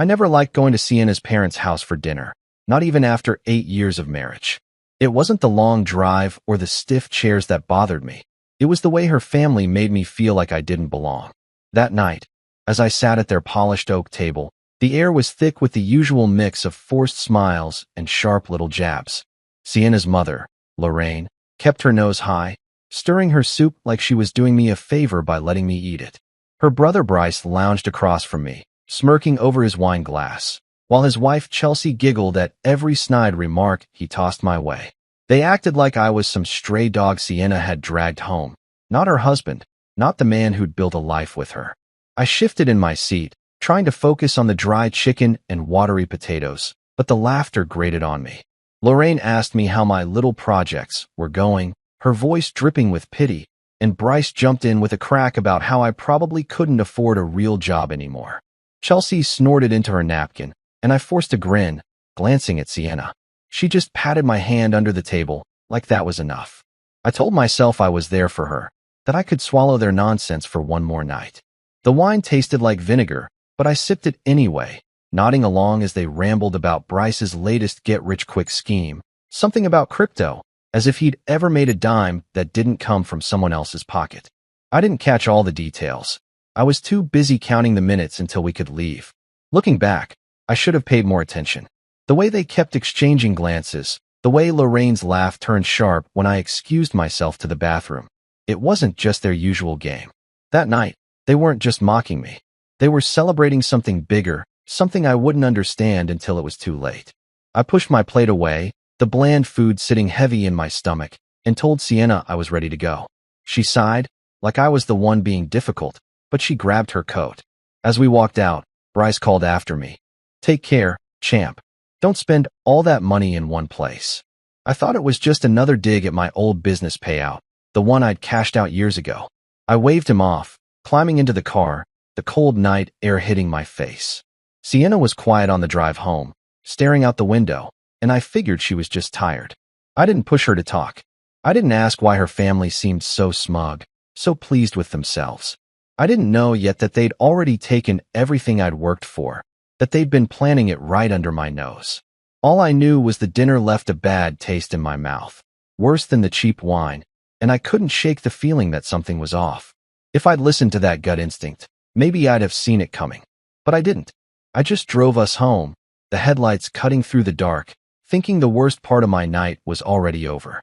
I never liked going to Sienna's parents' house for dinner, not even after 8 years of marriage. It wasn't the long drive or the stiff chairs that bothered me. It was the way her family made me feel like I didn't belong. That night, as I sat at their polished oak table, the air was thick with the usual mix of forced smiles and sharp little jabs. Sienna's mother, Lorraine, kept her nose high, stirring her soup like she was doing me a favor by letting me eat it. Her brother Bryce lounged across from me, smirking over his wine glass, while his wife Chelsea giggled at every snide remark he tossed my way. They acted like I was some stray dog Sienna had dragged home, not her husband, not the man who'd built a life with her. I shifted in my seat, trying to focus on the dry chicken and watery potatoes, but the laughter grated on me. Lorraine asked me how my little projects were going, her voice dripping with pity, and Bryce jumped in with a crack about how I probably couldn't afford a real job anymore. Chelsea snorted into her napkin, and I forced a grin, glancing at Sienna. She just patted my hand under the table, like that was enough. I told myself I was there for her, that I could swallow their nonsense for one more night. The wine tasted like vinegar, but I sipped it anyway, nodding along as they rambled about Bryce's latest get-rich-quick scheme, something about crypto, as if he'd ever made a dime that didn't come from someone else's pocket. I didn't catch all the details. I was too busy counting the minutes until we could leave. Looking back, I should have paid more attention. The way they kept exchanging glances, the way Lorraine's laugh turned sharp when I excused myself to the bathroom. It wasn't just their usual game. That night, they weren't just mocking me. They were celebrating something bigger, something I wouldn't understand until it was too late. I pushed my plate away, the bland food sitting heavy in my stomach, and told Sienna I was ready to go. She sighed, like I was the one being difficult, but she grabbed her coat. As we walked out, Bryce called after me. "Take care, champ. Don't spend all that money in one place." I thought it was just another dig at my old business payout, the one I'd cashed out years ago. I waved him off, climbing into the car, the cold night air hitting my face. Sienna was quiet on the drive home, staring out the window, and I figured she was just tired. I didn't push her to talk. I didn't ask why her family seemed so smug, so pleased with themselves. I didn't know yet that they'd already taken everything I'd worked for, that they'd been planning it right under my nose. All I knew was the dinner left a bad taste in my mouth, worse than the cheap wine, and I couldn't shake the feeling that something was off. If I'd listened to that gut instinct, maybe I'd have seen it coming. But I didn't. I just drove us home, the headlights cutting through the dark, thinking the worst part of my night was already over.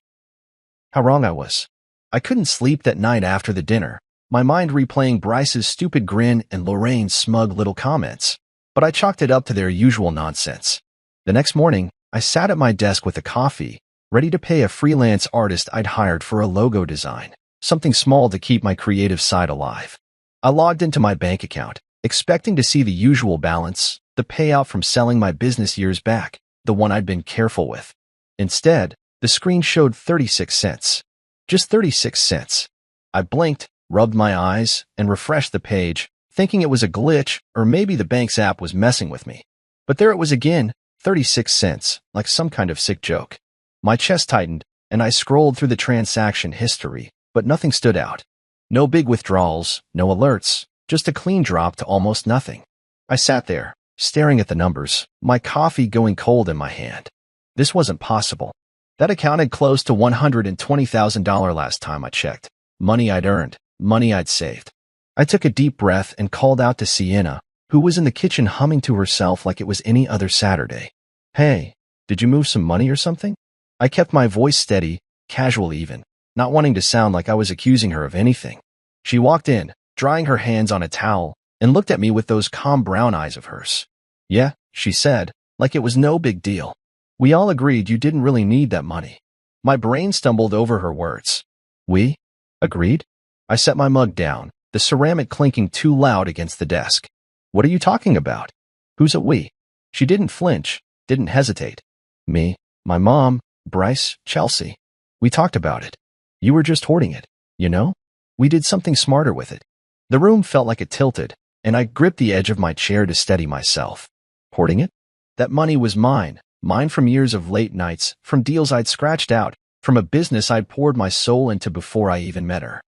How wrong I was. I couldn't sleep that night after the dinner, my mind replaying Bryce's stupid grin and Lorraine's smug little comments. But I chalked it up to their usual nonsense. The next morning, I sat at my desk with a coffee, ready to pay a freelance artist I'd hired for a logo design, something small to keep my creative side alive. I logged into my bank account, expecting to see the usual balance, the payout from selling my business years back, the one I'd been careful with. Instead, the screen showed 36 cents. Just 36 cents. I blinked, rubbed my eyes, and refreshed the page, thinking it was a glitch or maybe the bank's app was messing with me. But there it was again, 36 cents, like some kind of sick joke. My chest tightened, and I scrolled through the transaction history, but nothing stood out. No big withdrawals, no alerts, just a clean drop to almost nothing. I sat there, staring at the numbers, my coffee going cold in my hand. This wasn't possible. That accounted close to $120,000 last time I checked. Money I'd earned, money I'd saved. I took a deep breath and called out to Sienna, who was in the kitchen humming to herself like it was any other Saturday. "Hey, did you move some money or something?" I kept my voice steady, casual even, not wanting to sound like I was accusing her of anything. She walked in, drying her hands on a towel, and looked at me with those calm brown eyes of hers. "Yeah," she said, like it was no big deal. "We all agreed you didn't really need that money." My brain stumbled over her words. "We? Agreed?" I set my mug down, the ceramic clinking too loud against the desk. "What are you talking about? Who's a we?" She didn't flinch, didn't hesitate. "Me, my mom, Bryce, Chelsea. We talked about it. You were just hoarding it, you know? We did something smarter with it." The room felt like it tilted, and I gripped the edge of my chair to steady myself. Hoarding it? That money was mine, mine from years of late nights, from deals I'd scratched out, from a business I'd poured my soul into before I even met her.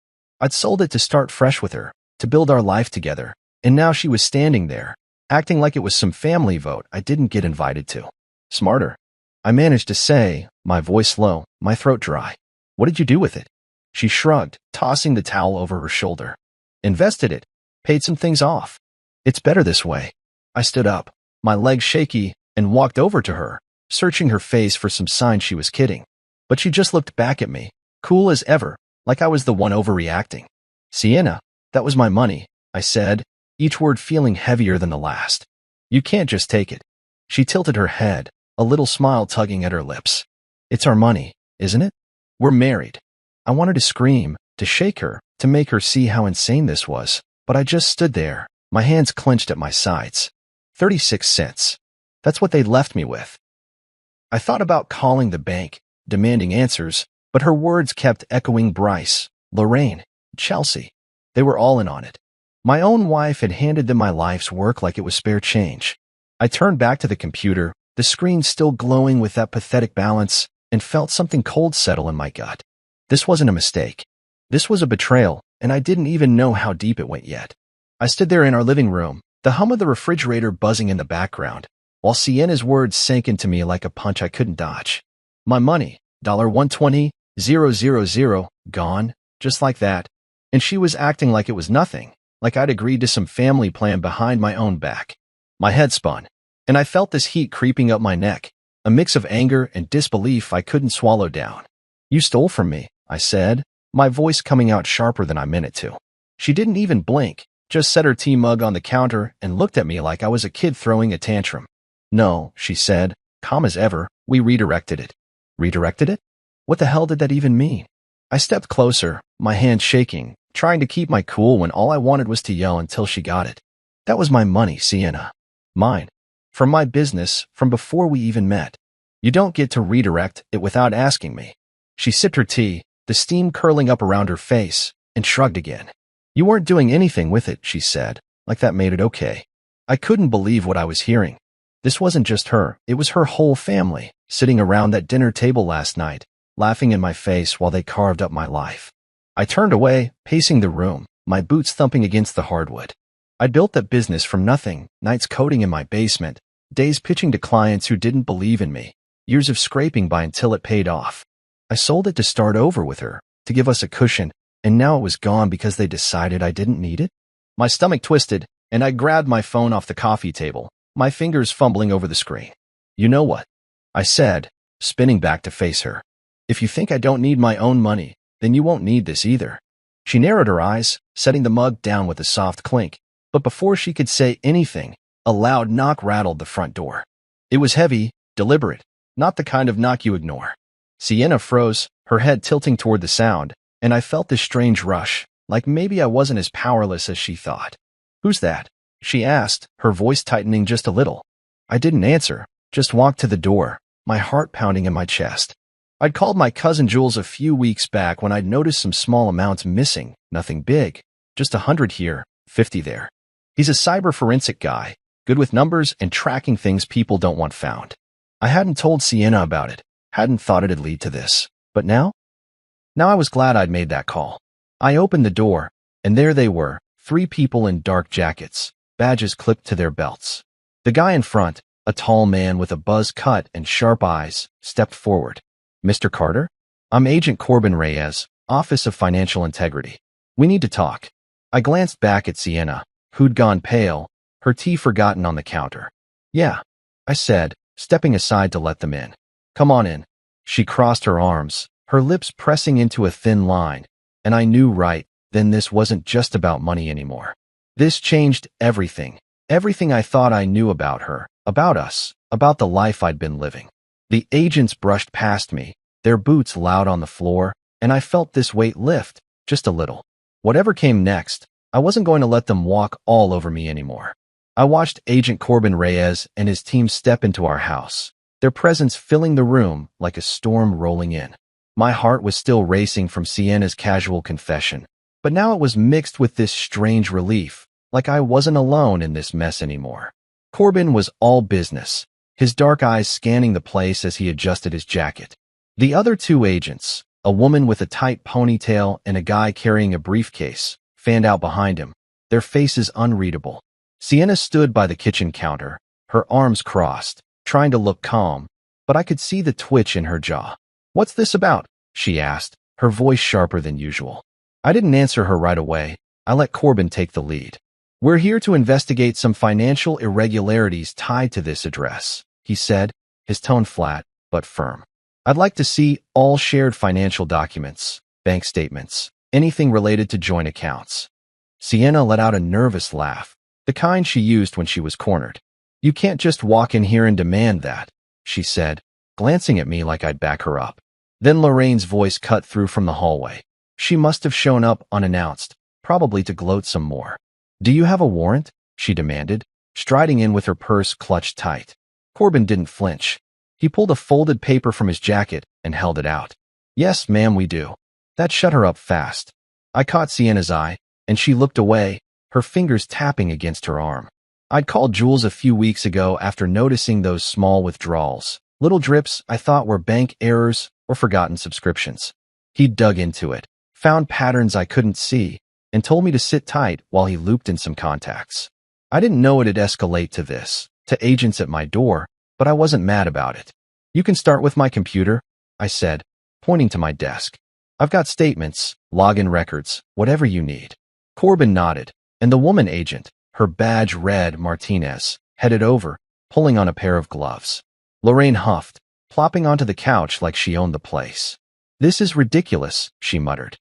I'd sold it to start fresh with her, to build our life together, and now she was standing there, acting like it was some family vote I didn't get invited to. Smarter, I managed to say, my voice low, my throat dry. What did you do with it? She shrugged, tossing the towel over her shoulder. Invested it. Paid some things off. It's better this way. I stood up, my legs shaky, and walked over to her, searching her face for some sign she was kidding. But she just looked back at me, cool as ever, like I was the one overreacting. Sienna, that was my money, I said, each word feeling heavier than the last. You can't just take it. She tilted her head, a little smile tugging at her lips. It's our money, isn't it? We're married. I wanted to scream, to shake her, to make her see how insane this was, but I just stood there, my hands clenched at my sides. 36 cents. That's what they left me with. I thought about calling the bank, demanding answers, but her words kept echoing Bryce, Lorraine, Chelsea. They were all in on it. My own wife had handed them my life's work like it was spare change. I turned back to the computer, the screen still glowing with that pathetic balance, and felt something cold settle in my gut. This wasn't a mistake. This was a betrayal, and I didn't even know how deep it went yet. I stood there in our living room, the hum of the refrigerator buzzing in the background, while Sienna's words sank into me like a punch I couldn't dodge. My money, $120,000, gone, just like that. And she was acting like it was nothing, like I'd agreed to some family plan behind my own back. My head spun, and I felt this heat creeping up my neck, a mix of anger and disbelief I couldn't swallow down. You stole from me, I said, my voice coming out sharper than I meant it to. She didn't even blink, just set her tea mug on the counter and looked at me like I was a kid throwing a tantrum. No, she said, calm as ever, we redirected it. Redirected it? What the hell did that even mean? I stepped closer, my hand shaking, trying to keep my cool when all I wanted was to yell until she got it. That was my money, Sienna. Mine. From my business, from before we even met. You don't get to redirect it without asking me. She sipped her tea, the steam curling up around her face, and shrugged again. You weren't doing anything with it, she said, like that made it okay. I couldn't believe what I was hearing. This wasn't just her, it was her whole family, sitting around that dinner table last night, laughing in my face while they carved up my life. I turned away, pacing the room, my boots thumping against the hardwood. I built that business from nothing, nights coding in my basement, days pitching to clients who didn't believe in me, years of scraping by until it paid off. I sold it to start over with her, to give us a cushion, and now it was gone because they decided I didn't need it? My stomach twisted, and I grabbed my phone off the coffee table, my fingers fumbling over the screen. You know what? I said, spinning back to face her. If you think I don't need my own money, then you won't need this either. She narrowed her eyes, setting the mug down with a soft clink, but before she could say anything, a loud knock rattled the front door. It was heavy, deliberate, not the kind of knock you ignore. Sienna froze, her head tilting toward the sound, and I felt this strange rush, like maybe I wasn't as powerless as she thought. Who's that? She asked, her voice tightening just a little. I didn't answer, just walked to the door, my heart pounding in my chest. I'd called my cousin Jules a few weeks back when I'd noticed some small amounts missing, nothing big, just 100 here, 50 there. He's a cyber forensic guy, good with numbers and tracking things people don't want found. I hadn't told Sienna about it, hadn't thought it'd lead to this, but now? Now I was glad I'd made that call. I opened the door, and there they were, 3 people in dark jackets, badges clipped to their belts. The guy in front, a tall man with a buzz cut and sharp eyes, stepped forward. Mr. Carter? I'm Agent Corbin Reyes, Office of Financial Integrity. We need to talk. I glanced back at Sienna, who'd gone pale, her tea forgotten on the counter. Yeah, I said, stepping aside to let them in. Come on in. She crossed her arms, her lips pressing into a thin line, and I knew right then this wasn't just about money anymore. This changed everything, everything I thought I knew about her, about us, about the life I'd been living. The agents brushed past me, their boots loud on the floor, and I felt this weight lift, just a little. Whatever came next, I wasn't going to let them walk all over me anymore. I watched Agent Corbin Reyes and his team step into our house, their presence filling the room like a storm rolling in. My heart was still racing from Sienna's casual confession, but now it was mixed with this strange relief, like I wasn't alone in this mess anymore. Corbin was all business, his dark eyes scanning the place as he adjusted his jacket. The other 2 agents, a woman with a tight ponytail and a guy carrying a briefcase, fanned out behind him, their faces unreadable. Sienna stood by the kitchen counter, her arms crossed, trying to look calm, but I could see the twitch in her jaw. "What's this about?" she asked, her voice sharper than usual. I didn't answer her right away. I let Corbin take the lead. "We're here to investigate some financial irregularities tied to this address," he said, his tone flat but firm. "I'd like to see all shared financial documents, bank statements, anything related to joint accounts." Sienna let out a nervous laugh, the kind she used when she was cornered. "You can't just walk in here and demand that," she said, glancing at me like I'd back her up. Then Lorraine's voice cut through from the hallway. She must have shown up unannounced, probably to gloat some more. "Do you have a warrant?" she demanded, striding in with her purse clutched tight. Corbin didn't flinch. He pulled a folded paper from his jacket and held it out. "Yes, ma'am, we do." That shut her up fast. I caught Sienna's eye, and she looked away, her fingers tapping against her arm. I'd called Jules a few weeks ago after noticing those small withdrawals, little drips I thought were bank errors or forgotten subscriptions. He'd dug into it, found patterns I couldn't see, and told me to sit tight while he looped in some contacts. I didn't know it'd escalate to this, to agents at my door, but I wasn't mad about it. "You can start with my computer," I said, pointing to my desk. "I've got statements, login records, whatever you need." Corbin nodded, and the woman agent, her badge red Martinez, headed over, pulling on a pair of gloves. Lorraine huffed, plopping onto the couch like she owned the place. "This is ridiculous," she muttered.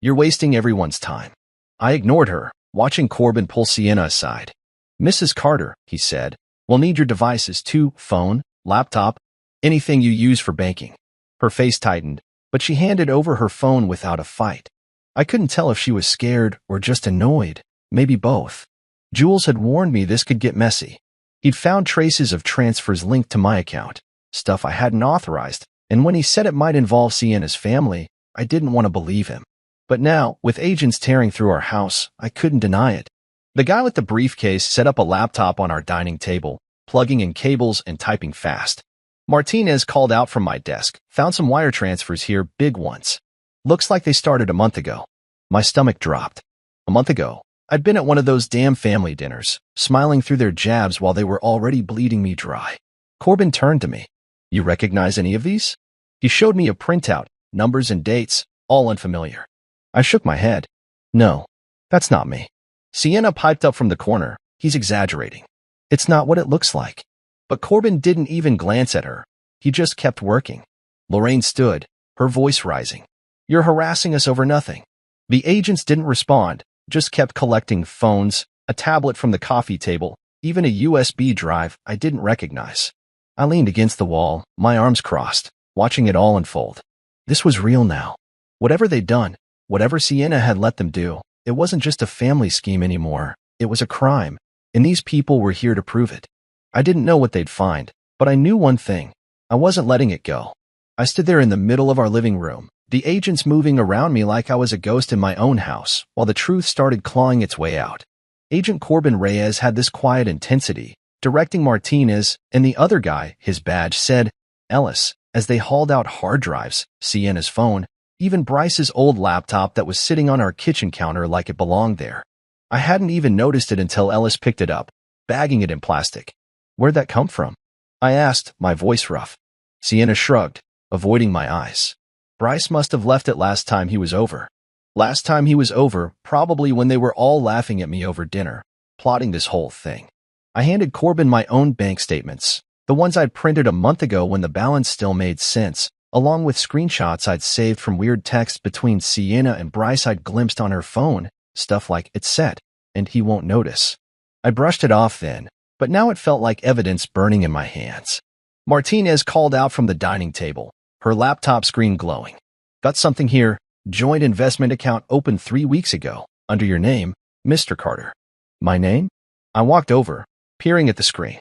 "You're wasting everyone's time." I ignored her, watching Corbin pull Sienna aside. "Mrs. Carter," he said, "we'll need your devices too, phone, laptop, anything you use for banking." Her face tightened, but she handed over her phone without a fight. I couldn't tell if she was scared or just annoyed, maybe both. Jules had warned me this could get messy. He'd found traces of transfers linked to my account, stuff I hadn't authorized, and when he said it might involve Sienna's family, I didn't want to believe him. But now, with agents tearing through our house, I couldn't deny it. The guy with the briefcase set up a laptop on our dining table, plugging in cables and typing fast. Martinez called out from my desk, "Found some wire transfers here, big ones. Looks like they started a month ago." My stomach dropped. A month ago, I'd been at one of those damn family dinners, smiling through their jabs while they were already bleeding me dry. Corbin turned to me. "You recognize any of these?" He showed me a printout, numbers and dates, all unfamiliar. I shook my head. "No, that's not me." Sienna piped up from the corner. "He's exaggerating. It's not what it looks like." But Corbin didn't even glance at her. He just kept working. Lorraine stood, her voice rising. "You're harassing us over nothing." The agents didn't respond, just kept collecting phones, a tablet from the coffee table, even a USB drive I didn't recognize. I leaned against the wall, my arms crossed, watching it all unfold. This was real now. Whatever they'd done, whatever Sienna had let them do, it wasn't just a family scheme anymore. It was a crime, and these people were here to prove it. I didn't know what they'd find, but I knew one thing. I wasn't letting it go. I stood there in the middle of our living room, the agents moving around me like I was a ghost in my own house, while the truth started clawing its way out. Agent Corbin Reyes had this quiet intensity, directing Martinez, and the other guy, his badge said, Ellis, as they hauled out hard drives, Sienna's phone, even Bryce's old laptop that was sitting on our kitchen counter like it belonged there. I hadn't even noticed it until Ellis picked it up, bagging it in plastic. "Where'd that come from?" I asked, my voice rough. Sienna shrugged, avoiding my eyes. "Bryce must have left it last time he was over." Last time he was over, probably when they were all laughing at me over dinner, plotting this whole thing. I handed Corbin my own bank statements, the ones I'd printed a month ago when the balance still made sense, along with screenshots I'd saved from weird texts between Sienna and Bryce I'd glimpsed on her phone, stuff like, "It's set, and he won't notice." I brushed it off then, but now it felt like evidence burning in my hands. Martinez called out from the dining table, her laptop screen glowing. "Got something here. Joint investment account opened 3 weeks ago, under your name, Mr. Carter." My name? I walked over, peering at the screen.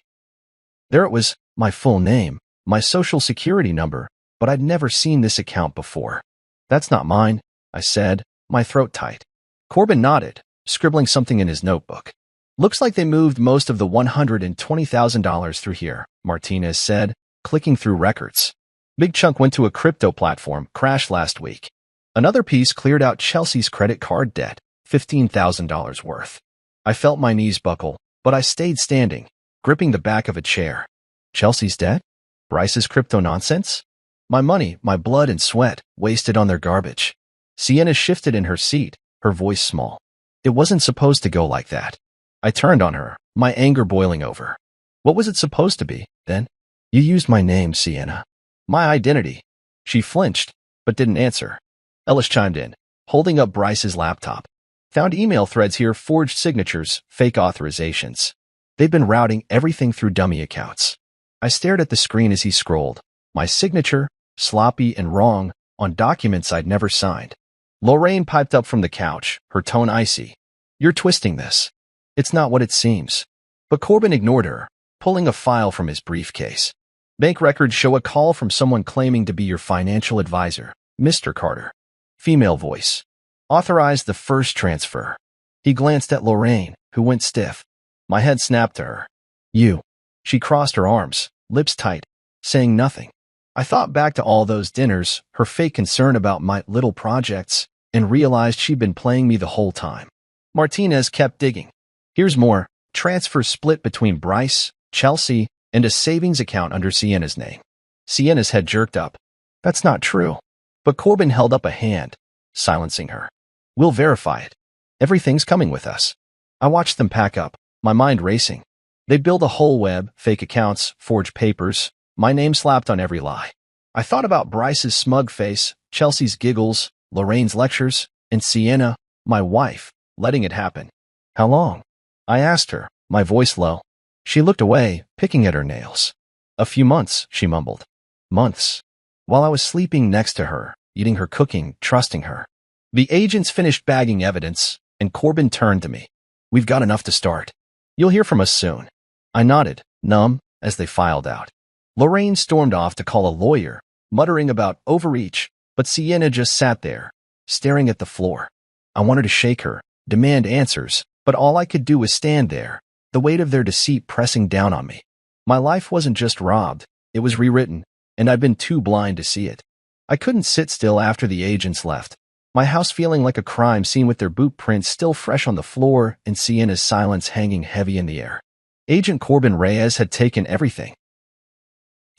There it was, my full name, my social security number, but I'd never seen this account before. "That's not mine," I said, my throat tight. Corbin nodded, scribbling something in his notebook. "Looks like they moved most of the $120,000 through here," Martinez said, clicking through records. "Big chunk went to a crypto platform, crashed last week. Another piece cleared out Chelsea's credit card debt, $15,000 worth. I felt my knees buckle, but I stayed standing, gripping the back of a chair. Chelsea's dead? Bryce's crypto nonsense? My money, my blood and sweat, wasted on their garbage. Sienna shifted in her seat, her voice small. It wasn't supposed to go like that. I turned on her, my anger boiling over. What was it supposed to be, then? You used my name, Sienna. My identity. She flinched, but didn't answer. Ellis chimed in, holding up Bryce's laptop. Found email threads here, forged signatures, fake authorizations. They've been routing everything through dummy accounts. I stared at the screen as he scrolled. My signature, sloppy and wrong, on documents I'd never signed. Lorraine piped up from the couch, her tone icy. You're twisting this. It's not what it seems. But Corbin ignored her, pulling a file from his briefcase. Bank records show a call from someone claiming to be your financial advisor, Mr. Carter. Female voice. Authorized the first transfer. He glanced at Lorraine, who went stiff. My head snapped to her. You. She crossed her arms, lips tight, saying nothing. I thought back to all those dinners, her fake concern about my little projects, and realized she'd been playing me the whole time. Martinez kept digging. Here's more. Transfer split between Bryce, Chelsea, and a savings account under Sienna's name. Sienna's head jerked up. That's not true. But Corbin held up a hand, silencing her. We'll verify it. Everything's coming with us. I watched them pack up, my mind racing. They build a whole web, fake accounts, forged papers, my name slapped on every lie. I thought about Bryce's smug face, Chelsea's giggles, Lorraine's lectures, and Sienna, my wife, letting it happen. How long? I asked her, my voice low. She looked away, picking at her nails. A few months, she mumbled. Months. While I was sleeping next to her, eating her cooking, trusting her. The agents finished bagging evidence, and Corbin turned to me. We've got enough to start. You'll hear from us soon. I nodded, numb, as they filed out. Lorraine stormed off to call a lawyer, muttering about overreach, but Sienna just sat there, staring at the floor. I wanted to shake her, demand answers, but all I could do was stand there, the weight of their deceit pressing down on me. My life wasn't just robbed, it was rewritten, and I'd been too blind to see it. I couldn't sit still after the agents left, my house feeling like a crime scene with their boot prints still fresh on the floor and Sienna's silence hanging heavy in the air. Agent Corbin Reyes had taken everything.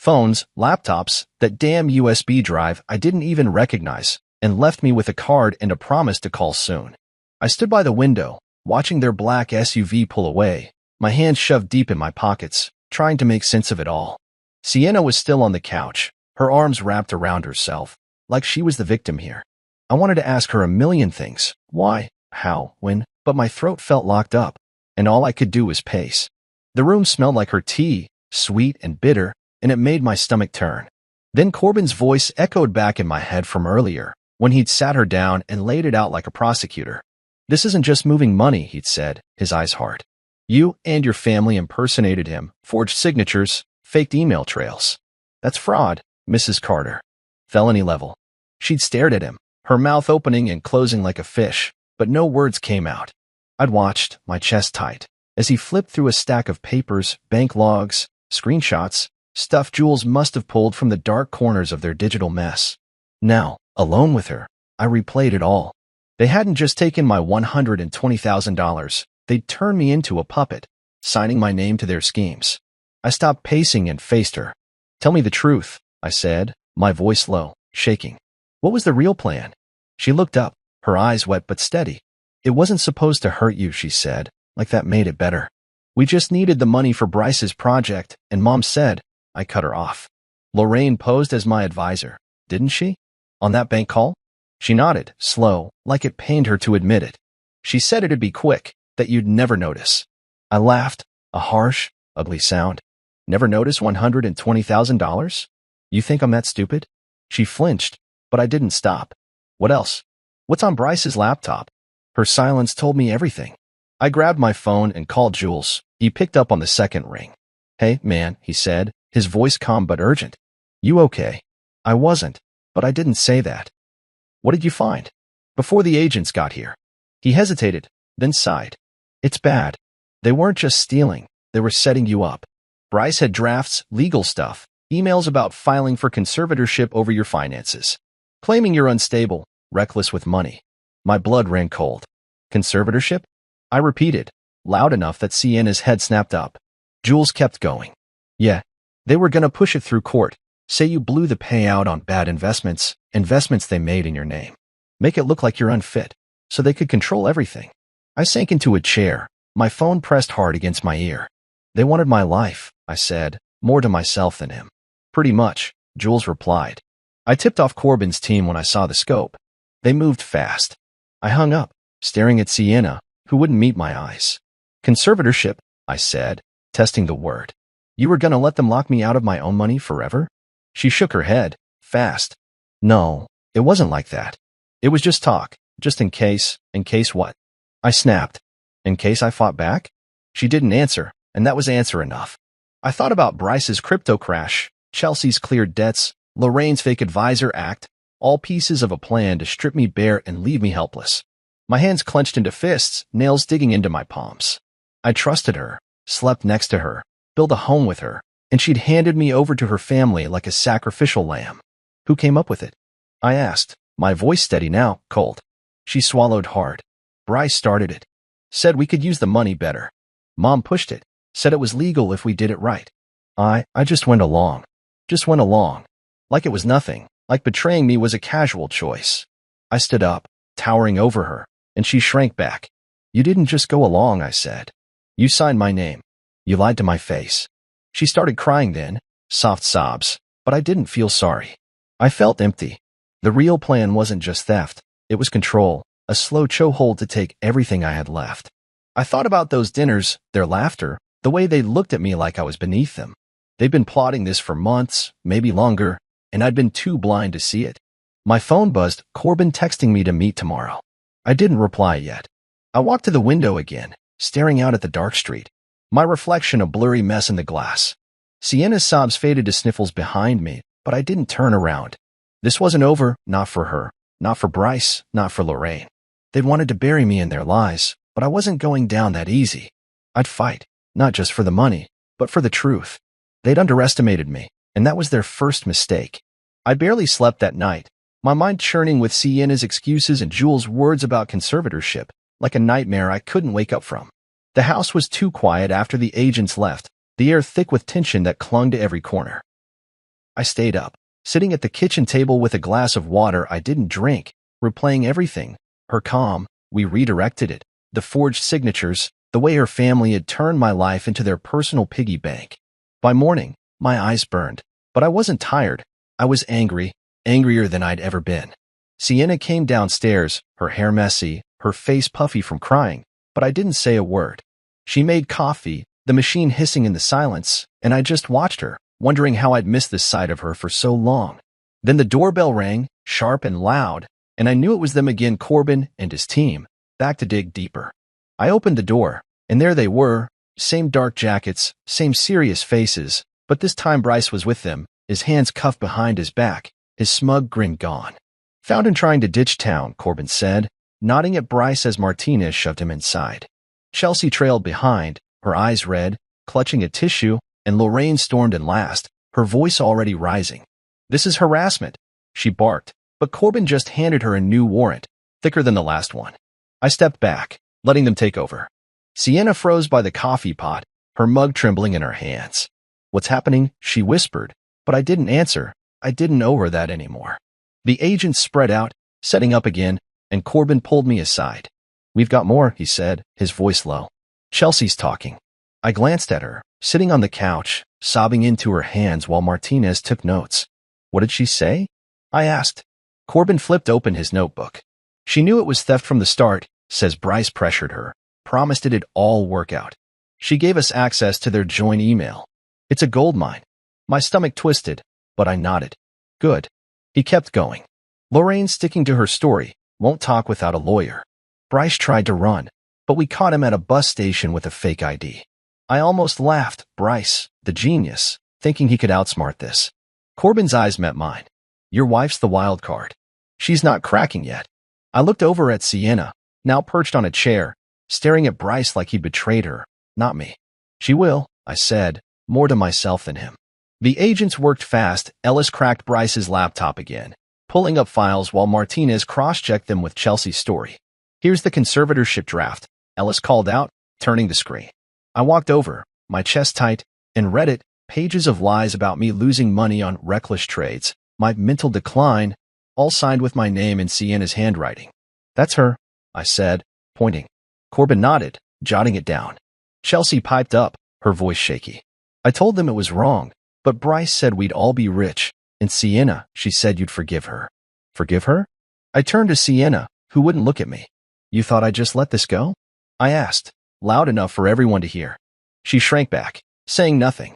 Phones, laptops, that damn USB drive I didn't even recognize, and left me with a card and a promise to call soon. I stood by the window, watching their black SUV pull away, my hands shoved deep in my pockets, trying to make sense of it all. Sienna was still on the couch, her arms wrapped around herself, like she was the victim here. I wanted to ask her a million things. Why? How? When? But my throat felt locked up, and all I could do was pace. The room smelled like her tea, sweet and bitter, and it made my stomach turn. Then Corbin's voice echoed back in my head from earlier, when he'd sat her down and laid it out like a prosecutor. This isn't just moving money, he'd said, his eyes hard. You and your family impersonated him, forged signatures, faked email trails. That's fraud, Mrs. Carter. Felony level. She'd stared at him, her mouth opening and closing like a fish, but no words came out. I'd watched, my chest tight, as he flipped through a stack of papers, bank logs, screenshots, stuff Jules must have pulled from the dark corners of their digital mess. Now, alone with her, I replayed it all. They hadn't just taken my $120,000, they'd turned me into a puppet, signing my name to their schemes. I stopped pacing and faced her. Tell me the truth, I said, my voice low, shaking. What was the real plan? She looked up, her eyes wet but steady. It wasn't supposed to hurt you, she said, like that made it better. We just needed the money for Bryce's project, and Mom said. I cut her off. Lorraine posed as my advisor, didn't she? On that bank call? She nodded, slow, like it pained her to admit it. She said it'd be quick, that you'd never notice. I laughed, a harsh, ugly sound. Never notice $120,000? You think I'm that stupid? She flinched, but I didn't stop. What else? What's on Bryce's laptop? Her silence told me everything. I grabbed my phone and called Jules. He picked up on the second ring. Hey, man, he said, his voice calm but urgent. You okay? I wasn't, but I didn't say that. What did you find? Before the agents got here. He hesitated, then sighed. It's bad. They weren't just stealing, they were setting you up. Bryce had drafts, legal stuff, emails about filing for conservatorship over your finances, claiming you're unstable, reckless with money. My blood ran cold. Conservatorship? I repeated. loud enough that Sienna's head snapped up. Jules kept going. Yeah, they were gonna push it through court. Say you blew the payout on bad investments they made in your name. Make it look like you're unfit, so they could control everything. I sank into a chair, my phone pressed hard against my ear. They wanted my life, I said, more to myself than him. Pretty much, Jules replied. I tipped off Corbin's team when I saw the scope. They moved fast. I hung up, staring at Sienna, who wouldn't meet my eyes. Conservatorship, I said, testing the word. You were gonna let them lock me out of my own money forever? She shook her head, fast. No, it wasn't like that. It was just talk, just in case what? I snapped. In case I fought back? She didn't answer, and that was answer enough. I thought about Bryce's crypto crash, Chelsea's cleared debts, Lorraine's fake advisor act, all pieces of a plan to strip me bare and leave me helpless. My hands clenched into fists, nails digging into my palms. I trusted her, slept next to her, built a home with her, and she'd handed me over to her family like a sacrificial lamb. Who came up with it? I asked, my voice steady now, cold. She swallowed hard. Bryce started it. Said we could use the money better. Mom pushed it. Said it was legal if we did it right. I just went along. Just went along. Like it was nothing. Like betraying me was a casual choice. I stood up, towering over her, and she shrank back. You didn't just go along, I said. You signed my name. You lied to my face. She started crying then, soft sobs, but I didn't feel sorry. I felt empty. The real plan wasn't just theft. It was control, a slow chokehold to take everything I had left. I thought about those dinners, their laughter, the way they looked at me like I was beneath them. They'd been plotting this for months, maybe longer, and I'd been too blind to see it. My phone buzzed, Corbin texting me to meet tomorrow. I didn't reply yet. I walked to the window again, staring out at the dark street. My reflection a blurry mess in the glass. Sienna's sobs faded to sniffles behind me, but I didn't turn around. This wasn't over, not for her, not for Bryce, not for Lorraine. They'd wanted to bury me in their lies, but I wasn't going down that easy. I'd fight, not just for the money, but for the truth. They'd underestimated me, and that was their first mistake. I barely slept that night, my mind churning with Sienna's excuses and Jules' words about conservatorship, like a nightmare I couldn't wake up from. The house was too quiet after the agents left, the air thick with tension that clung to every corner. I stayed up, sitting at the kitchen table with a glass of water I didn't drink, replaying everything. Her calm, we redirected it, the forged signatures, the way her family had turned my life into their personal piggy bank. By morning, my eyes burned, but I wasn't tired. I was angry, angrier than I'd ever been. Sienna came downstairs, her hair messy, her face puffy from crying, but I didn't say a word. She made coffee, the machine hissing in the silence, and I just watched her, wondering how I'd missed this side of her for so long. Then the doorbell rang, sharp and loud, and I knew it was them again, Corbin and his team, back to dig deeper. I opened the door, and there they were, same dark jackets, same serious faces, but this time Bryce was with them, his hands cuffed behind his back, his smug grin gone. Found him trying to ditch town, Corbin said, nodding at Bryce as Martinez shoved him inside. Chelsea trailed behind, her eyes red, clutching at tissue, and Lorraine stormed in last, her voice already rising. This is harassment, she barked, but Corbin just handed her a new warrant, thicker than the last one. I stepped back, letting them take over. Sienna froze by the coffee pot, her mug trembling in her hands. What's happening? She whispered, but I didn't answer. I didn't owe her that anymore. The agents spread out, setting up again, and Corbin pulled me aside. We've got more, he said, his voice low. Chelsea's talking. I glanced at her, sitting on the couch, sobbing into her hands while Martinez took notes. What did she say? I asked. Corbin flipped open his notebook. She knew it was theft from the start, says Bryce pressured her, promised it'd all work out. She gave us access to their joint email. It's a gold mine. My stomach twisted, but I nodded. Good. He kept going. Lorraine's sticking to her story, won't talk without a lawyer. Bryce tried to run, but we caught him at a bus station with a fake ID. I almost laughed, Bryce, the genius, thinking he could outsmart this. Corbin's eyes met mine. Your wife's the wild card. She's not cracking yet. I looked over at Sienna, now perched on a chair, staring at Bryce like he'd betrayed her, not me. She will, I said, more to myself than him. The agents worked fast. Ellis cracked Bryce's laptop again, pulling up files while Martinez cross-checked them with Chelsea's story. Here's the conservatorship draft, Ellis called out, turning the screen. I walked over, my chest tight, and read it, pages of lies about me losing money on reckless trades, my mental decline, all signed with my name in Sienna's handwriting. That's her, I said, pointing. Corbin nodded, jotting it down. Chelsea piped up, her voice shaky. I told them it was wrong, but Bryce said we'd all be rich, and Sienna, she said you'd forgive her. Forgive her? I turned to Sienna, who wouldn't look at me. You thought I'd just let this go? I asked, loud enough for everyone to hear. She shrank back, saying nothing.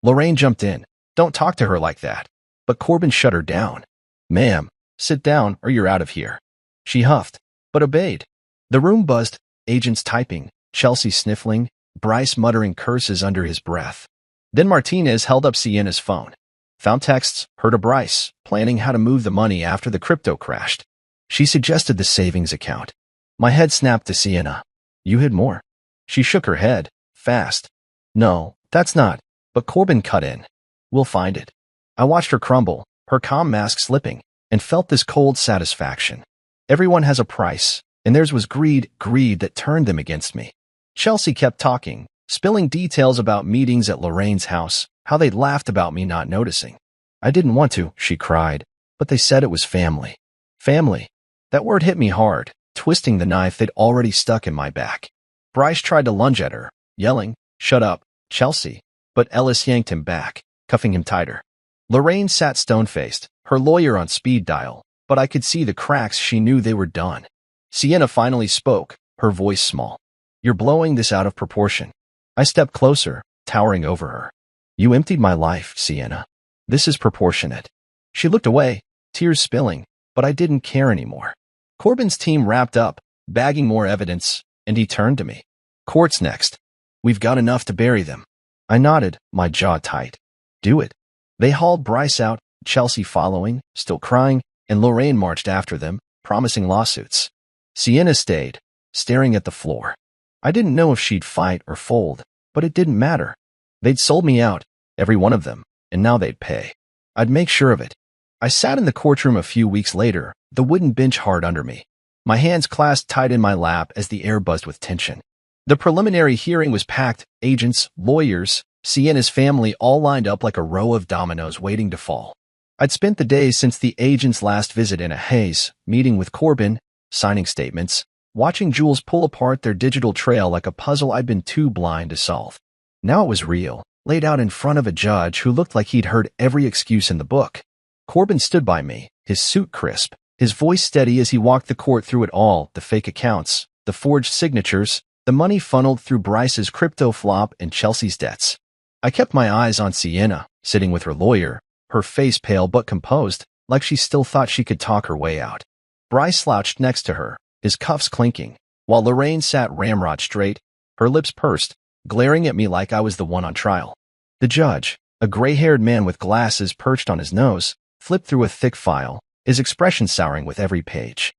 Lorraine jumped in. Don't talk to her like that. But Corbin shut her down. Ma'am, sit down or you're out of here. She huffed, but obeyed. The room buzzed, agents typing, Chelsea sniffling, Bryce muttering curses under his breath. Then Martinez held up Sienna's phone. Found texts, her to Bryce, planning how to move the money after the crypto crashed. She suggested the savings account. My head snapped to Sienna. You hid more. She shook her head, fast. No, that's not. But Corbin cut in. We'll find it. I watched her crumble, her calm mask slipping, and felt this cold satisfaction. Everyone has a price, and theirs was greed that turned them against me. Chelsea kept talking, spilling details about meetings at Lorraine's house, how they'd laughed about me not noticing. I didn't want to, she cried, but they said it was family. Family. That word hit me hard, twisting the knife they'd already stuck in my back. Bryce tried to lunge at her, yelling, Shut up, Chelsea, but Ellis yanked him back, cuffing him tighter. Lorraine sat stone-faced, her lawyer on speed dial, but I could see the cracks. She knew they were done. Sienna finally spoke, her voice small. You're blowing this out of proportion. I stepped closer, towering over her. You emptied my life, Sienna. This is proportionate. She looked away, tears spilling, but I didn't care anymore. Corbin's team wrapped up, bagging more evidence, and he turned to me. Court's next. We've got enough to bury them. I nodded, my jaw tight. Do it. They hauled Bryce out, Chelsea following, still crying, and Lorraine marched after them, promising lawsuits. Sienna stayed, staring at the floor. I didn't know if she'd fight or fold, but it didn't matter. They'd sold me out, every one of them, and now they'd pay. I'd make sure of it. I sat in the courtroom a few weeks later, the wooden bench hard under me. My hands clasped tight in my lap as the air buzzed with tension. The preliminary hearing was packed, agents, lawyers, Sienna's family all lined up like a row of dominoes waiting to fall. I'd spent the days since the agent's last visit in a haze, meeting with Corbin, signing statements, watching Jules pull apart their digital trail like a puzzle I'd been too blind to solve. Now it was real, laid out in front of a judge who looked like he'd heard every excuse in the book. Corbin stood by me, his suit crisp, his voice steady as he walked the court through it all, the fake accounts, the forged signatures, the money funneled through Bryce's crypto flop and Chelsea's debts. I kept my eyes on Sienna, sitting with her lawyer, her face pale but composed, like she still thought she could talk her way out. Bryce slouched next to her, his cuffs clinking, while Lorraine sat ramrod straight, her lips pursed, glaring at me like I was the one on trial. The judge, a gray-haired man with glasses perched on his nose, flipped through a thick file, his expression souring with every page.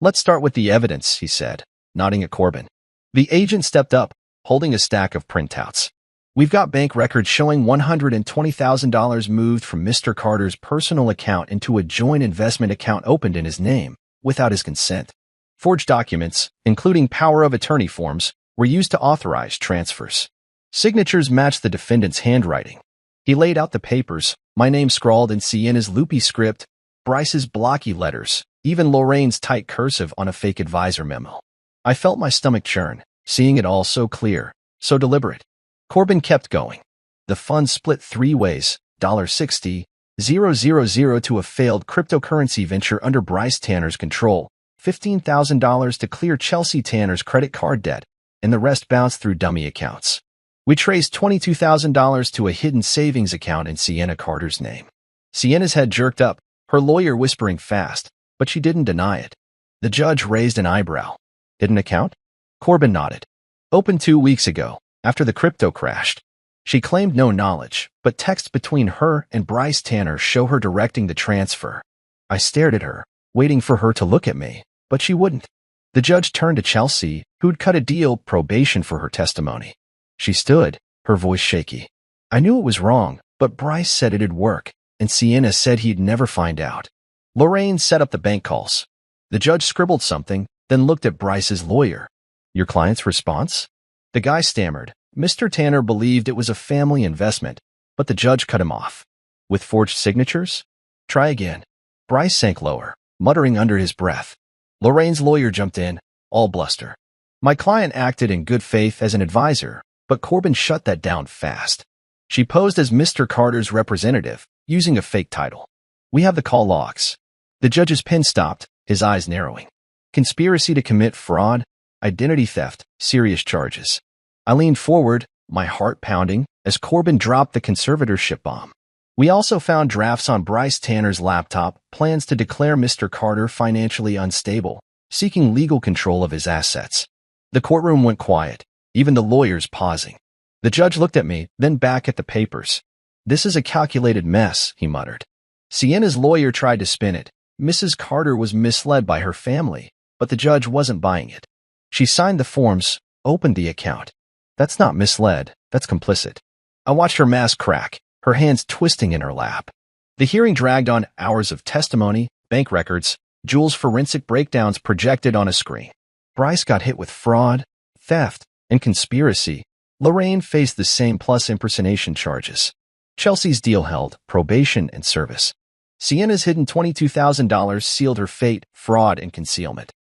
Let's start with the evidence, he said, nodding at Corbin. The agent stepped up, holding a stack of printouts. We've got bank records showing $120,000 moved from Mr. Carter's personal account into a joint investment account opened in his name, without his consent. Forged documents, including power of attorney forms, were used to authorize transfers. Signatures matched the defendant's handwriting. He laid out the papers, my name scrawled in Sienna's loopy script, Bryce's blocky letters, even Lorraine's tight cursive on a fake advisor memo. I felt my stomach churn, seeing it all so clear, so deliberate. Corbin kept going. The funds split three ways, $60,000 to a failed cryptocurrency venture under Bryce Tanner's control, $15,000 to clear Chelsea Tanner's credit card debt, and the rest bounced through dummy accounts. We traced $22,000 to a hidden savings account in Sienna Carter's name. Sienna's head jerked up, her lawyer whispering fast, but she didn't deny it. The judge raised an eyebrow. Hidden account? Corbin nodded. Opened 2 weeks ago, after the crypto crashed. She claimed no knowledge, but texts between her and Bryce Tanner show her directing the transfer. I stared at her, waiting for her to look at me, but she wouldn't. The judge turned to Chelsea, who'd cut a deal probation for her testimony. She stood, her voice shaky. I knew it was wrong, but Bryce said it'd work, and Sienna said he'd never find out. Lorraine set up the bank calls. The judge scribbled something, then looked at Bryce's lawyer. Your client's response? The guy stammered. Mr. Tanner believed it was a family investment, but the judge cut him off. With forged signatures? Try again. Bryce sank lower, muttering under his breath. Lorraine's lawyer jumped in, all bluster. My client acted in good faith as an advisor, but Corbin shut that down fast. She posed as Mr. Carter's representative, using a fake title. We have the call logs. The judge's pen stopped, his eyes narrowing. Conspiracy to commit fraud, identity theft, serious charges. I leaned forward, my heart pounding, as Corbin dropped the conservatorship bomb. We also found drafts on Bryce Tanner's laptop, plans to declare Mr. Carter financially unstable, seeking legal control of his assets. The courtroom went quiet, even the lawyers pausing. The judge looked at me, then back at the papers. This is a calculated mess, he muttered. Sienna's lawyer tried to spin it. Mrs. Carter was misled by her family, but the judge wasn't buying it. She signed the forms, opened the account. That's not misled, that's complicit. I watched her mask crack, her hands twisting in her lap. The hearing dragged on, hours of testimony, bank records, Jules' forensic breakdowns projected on a screen. Bryce got hit with fraud, theft, and conspiracy. Lorraine faced the same plus impersonation charges. Chelsea's deal held, probation and service. Sienna's hidden $22,000 sealed her fate, fraud and concealment.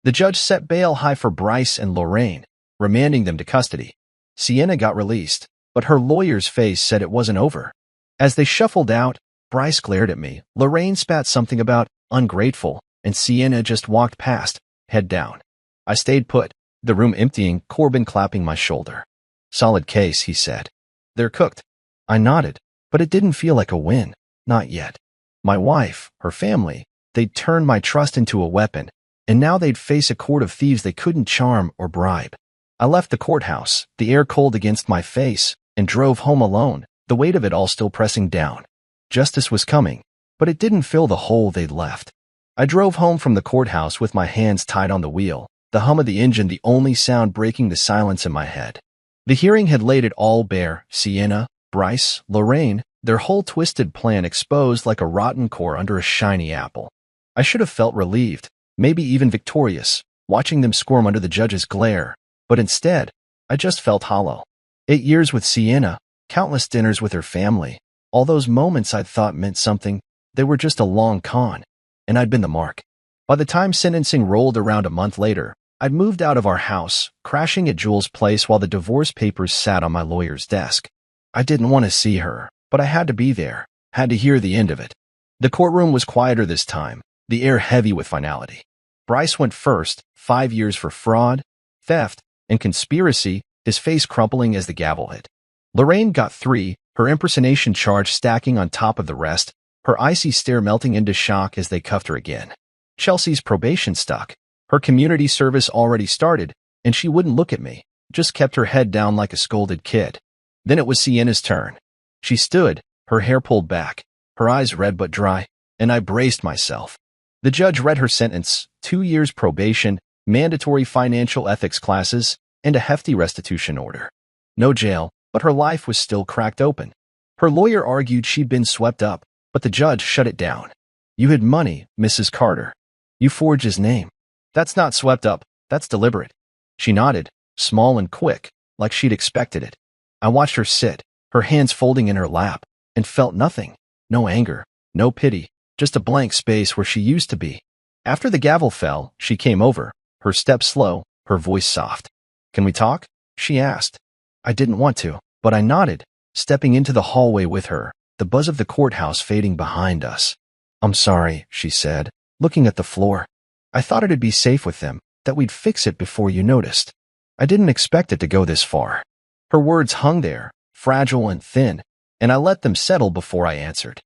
The judge set bail high for Bryce and Lorraine, remanding them to custody. Sienna got released, but her lawyer's face said it wasn't over. As they shuffled out, Bryce glared at me. Lorraine spat something about ungrateful, and Sienna just walked past, head down. I stayed put, the room emptying, Corbin clapping my shoulder. Solid case, he said. They're cooked. I nodded, but it didn't feel like a win. Not yet. My wife, her family, they'd turned my trust into a weapon, and now they'd face a court of thieves they couldn't charm or bribe. I left the courthouse, the air cold against my face, and drove home alone, the weight of it all still pressing down. Justice was coming, but it didn't fill the hole they'd left. I drove home from the courthouse with my hands tied on the wheel, the hum of the engine the only sound breaking the silence in my head. The hearing had laid it all bare, Sienna, Bryce, Lorraine, their whole twisted plan exposed like a rotten core under a shiny apple. I should have felt relieved, maybe even victorious, watching them squirm under the judge's glare, but instead, I just felt hollow. 8 years with Sienna, countless dinners with her family, all those moments I'd thought meant something, they were just a long con, and I'd been the mark. By the time sentencing rolled around a month later, I'd moved out of our house, crashing at Jules' place while the divorce papers sat on my lawyer's desk. I didn't want to see her, but I had to be there, had to hear the end of it. The courtroom was quieter this time, the air heavy with finality. Bryce went first, 5 years for fraud, theft, and conspiracy, his face crumpling as the gavel hit. Lorraine got 3, her impersonation charge stacking on top of the rest, her icy stare melting into shock as they cuffed her again. Chelsea's probation stuck. Her community service already started, and she wouldn't look at me, just kept her head down like a scolded kid. Then it was Sienna's turn. She stood, her hair pulled back, her eyes red but dry, and I braced myself. The judge read her sentence, 2 years probation, mandatory financial ethics classes, and a hefty restitution order. No jail, but her life was still cracked open. Her lawyer argued she'd been swept up, but the judge shut it down. You hid money, Mrs. Carter. You forged his name. That's not swept up, that's deliberate. She nodded, small and quick, like she'd expected it. I watched her sit, her hands folding in her lap, and felt nothing. No anger, no pity, just a blank space where she used to be. After the gavel fell, she came over, her step slow, her voice soft. Can we talk? She asked. I didn't want to, but I nodded, stepping into the hallway with her, the buzz of the courthouse fading behind us. I'm sorry, she said, looking at the floor. I thought it'd be safe with them, that we'd fix it before you noticed. I didn't expect it to go this far. Her words hung there, fragile and thin, and I let them settle before I answered.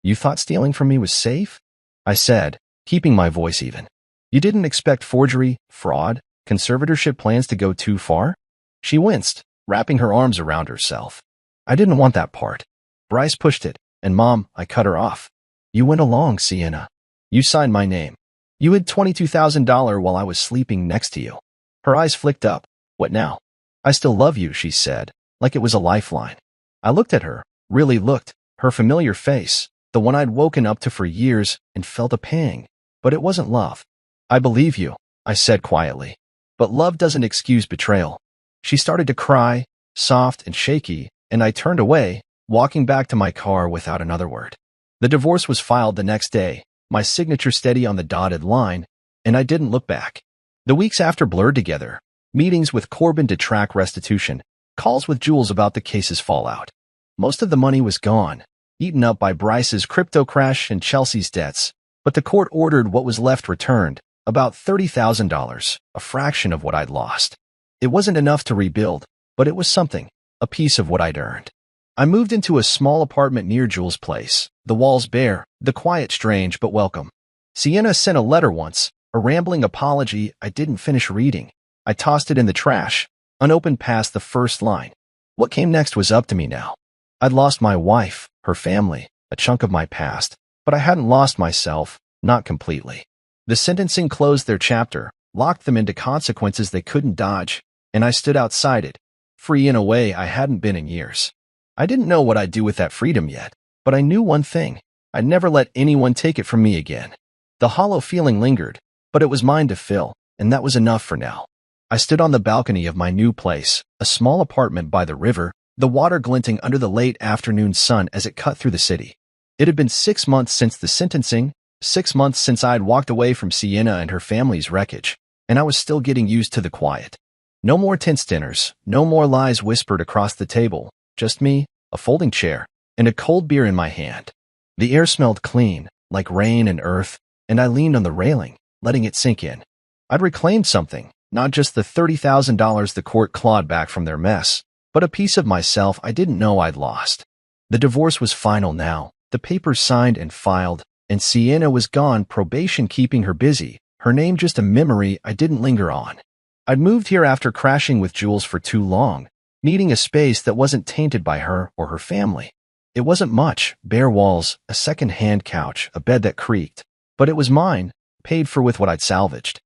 You thought stealing from me was safe? I said, keeping my voice even. You didn't expect forgery, fraud, conservatorship plans to go too far? She winced, wrapping her arms around herself. I didn't want that part. Bryce pushed it, and Mom, I cut her off. You went along, Sienna. You signed my name. You hid $22,000 while I was sleeping next to you. Her eyes flicked up. What now? I still love you, she said, like it was a lifeline. I looked at her, really looked, her familiar face, the one I'd woken up to for years, and felt a pang. But it wasn't love. I believe you, I said quietly. But love doesn't excuse betrayal. She started to cry, soft and shaky, and I turned away, walking back to my car without another word. The divorce was filed the next day, my signature steady on the dotted line, and I didn't look back. The weeks after blurred together, meetings with Corbin to track restitution, calls with Jules about the case's fallout. Most of the money was gone, eaten up by Bryce's crypto crash and Chelsea's debts, but the court ordered what was left returned, about $30,000, a fraction of what I'd lost. It wasn't enough to rebuild, but it was something, a piece of what I'd earned. I moved into a small apartment near Jules' place, the walls bare, the quiet strange but welcome. Sienna sent a letter once, a rambling apology I didn't finish reading. I tossed it in the trash, unopened past the first line. What came next was up to me now. I'd lost my wife, her family, a chunk of my past, but I hadn't lost myself, not completely. The sentencing closed their chapter, locked them into consequences they couldn't dodge, and I stood outside it, free in a way I hadn't been in years. I didn't know what I'd do with that freedom yet, but I knew one thing. I'd never let anyone take it from me again. The hollow feeling lingered, but it was mine to fill, and that was enough for now. I stood on the balcony of my new place, a small apartment by the river, the water glinting under the late afternoon sun as it cut through the city. It had been 6 months since the sentencing, 6 months since I'd walked away from Sienna and her family's wreckage, and I was still getting used to the quiet. No more tense dinners, no more lies whispered across the table, just me, a folding chair, and a cold beer in my hand. The air smelled clean, like rain and earth, and I leaned on the railing, letting it sink in. I'd reclaimed something, not just the $30,000 the court clawed back from their mess, but a piece of myself I didn't know I'd lost. The divorce was final now, the papers signed and filed, and Sienna was gone, probation keeping her busy, her name just a memory I didn't linger on. I'd moved here after crashing with Jules for too long, needing a space that wasn't tainted by her or her family. It wasn't much, bare walls, a second-hand couch, a bed that creaked, but it was mine, paid for with what I'd salvaged.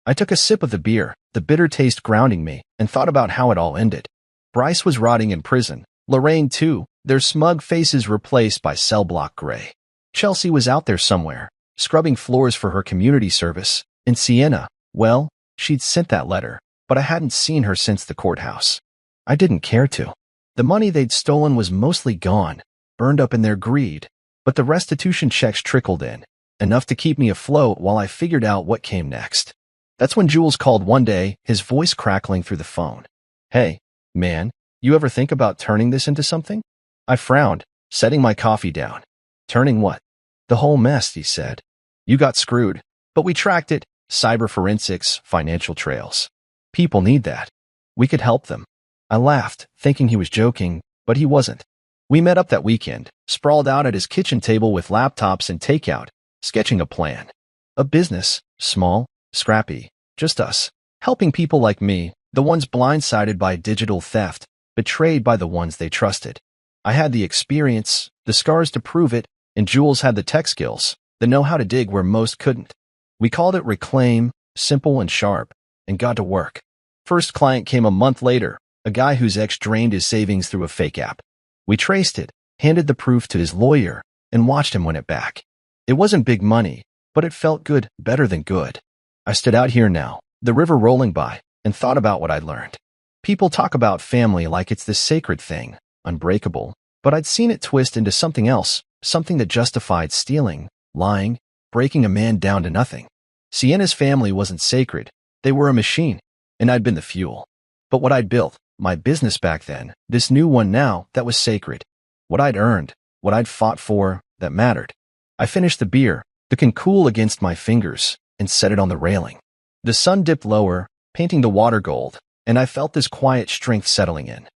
I took a sip of the beer, the bitter taste grounding me, and thought about how it all ended. Bryce was rotting in prison, Lorraine too, their smug faces replaced by cell block gray. Chelsea was out there somewhere, scrubbing floors for her community service, and Sienna, well, she'd sent that letter, but I hadn't seen her since the courthouse. I didn't care to. The money they'd stolen was mostly gone, burned up in their greed, but the restitution checks trickled in, enough to keep me afloat while I figured out what came next. That's when Jules called one day, his voice crackling through the phone. Hey, man, you ever think about turning this into something? I frowned, setting my coffee down. Turning what? The whole mess, he said. You got screwed, but we tracked it. Cyber forensics, financial trails. People need that. We could help them. I laughed, thinking he was joking, but he wasn't. We met up that weekend, sprawled out at his kitchen table with laptops and takeout, sketching a plan. A business, small, scrappy, just us, helping people like me, the ones blindsided by digital theft, betrayed by the ones they trusted. I had the experience, the scars to prove it, and Jules had the tech skills, the know-how to dig where most couldn't. We called it Reclaim, simple and sharp, and got to work. First client came a month later, a guy whose ex drained his savings through a fake app. We traced it, handed the proof to his lawyer, and watched him win it back. It wasn't big money, but it felt good, better than good. I stood out here now, the river rolling by, and thought about what I'd learned. People talk about family like it's this sacred thing, unbreakable, but I'd seen it twist into something else, something that justified stealing, lying, breaking a man down to nothing. Sienna's family wasn't sacred, they were a machine, and I'd been the fuel. But what I'd built, my business back then, this new one now, that was sacred. What I'd earned, what I'd fought for, that mattered. I finished the beer, the can cool against my fingers, and set it on the railing. The sun dipped lower, painting the water gold, and I felt this quiet strength settling in.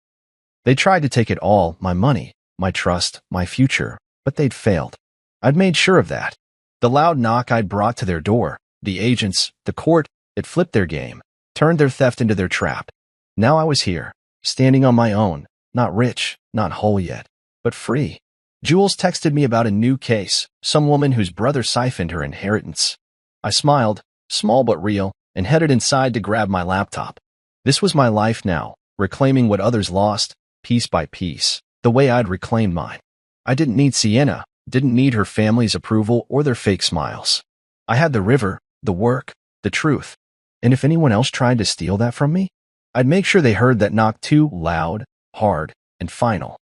They tried to take it all, my money, my trust, my future, but they'd failed. I'd made sure of that. The loud knock I'd brought to their door, the agents, the court, it flipped their game, turned their theft into their trap. Now I was here, standing on my own, not rich, not whole yet, but free. Jules texted me about a new case, some woman whose brother siphoned her inheritance. I smiled, small but real, and headed inside to grab my laptop. This was my life now, reclaiming what others lost, piece by piece, the way I'd reclaimed mine. I didn't need Sienna, didn't need her family's approval or their fake smiles. I had the river, the work, the truth. And if anyone else tried to steal that from me, I'd make sure they heard that knock too loud, hard, and final.